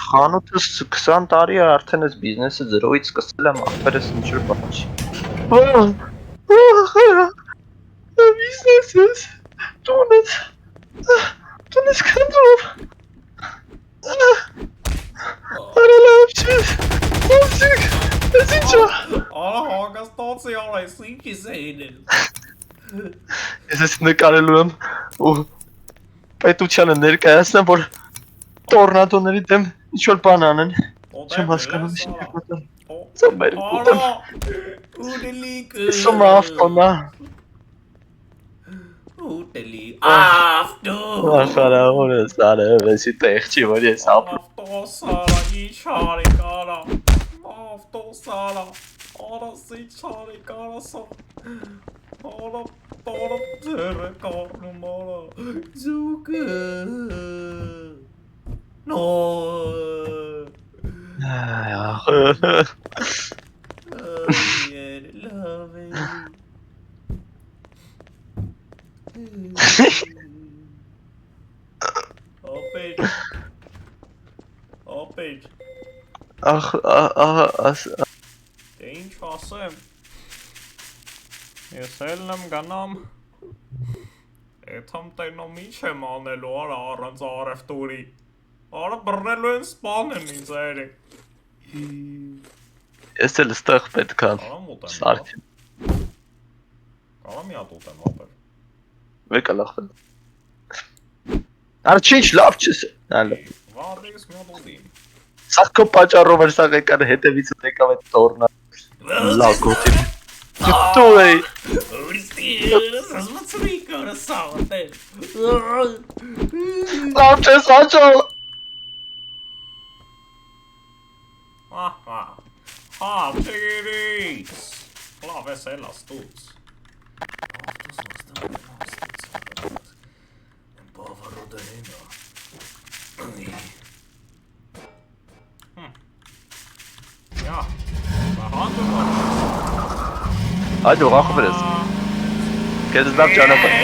Խանութս 20 տարի է արդեն այս բիզնեսը զրոյից սկսել եմ ախպերս ինչ-որ բան չի։ Բիզնեսս, տունս կնդրով, արելավ չես, ովսիկ, ես ինչա։ Արա հագաստացի արա, ես ինչ ես էինել։ Ես ես նկարելու եմ ու պետությանը ներկայացնեմ, որ տորնադոների դեմ ինչ-որ բան անեն։ Չեմ հասկանում ինչ եք պատան։ Ծոմեր կուտեմ։ Սում ավտոնա։ Ուտելի ավտո։ Ախարավոր ես արև, եսի տեղ չի, որ ես ապրում։ Ավտո սարա, ինչ արի կարա։ Ավտո սարա, արա սի չարի կարա սա։ Արա տարը ձերը կարնում արա, ձուկը։ No. Love it. Open. Ինչ ասեմ։ Ես էլ եմ գնամ։ Էթամ տենոմ ինչ եմ անելու արա առանց արևտուրի։ Արա բռնելու են սպանեն ինձ այրի։ Ես էլ ստեղ պետք է սարքեմ։ Կարա մի հատ ուտեմ ապեր։ Մեկը լախվել։ Արա ինչ լավ չես։ Վարդես մի հատ ուտիմ։ Սա քո պատճառով էր սա եկար հետևից եկավ այդ տորնա։ Լավ գոտի։ Դու էի։ Ուրստիես, ասմացրի կարա սավատե։ Լավ չես աճալ։ Չիրիս, լավ ես էլ աստուց։ Բավարոդը հենա։ Յա, Այդու ախպեր ես։ Կեզ լավ ճանապարհ։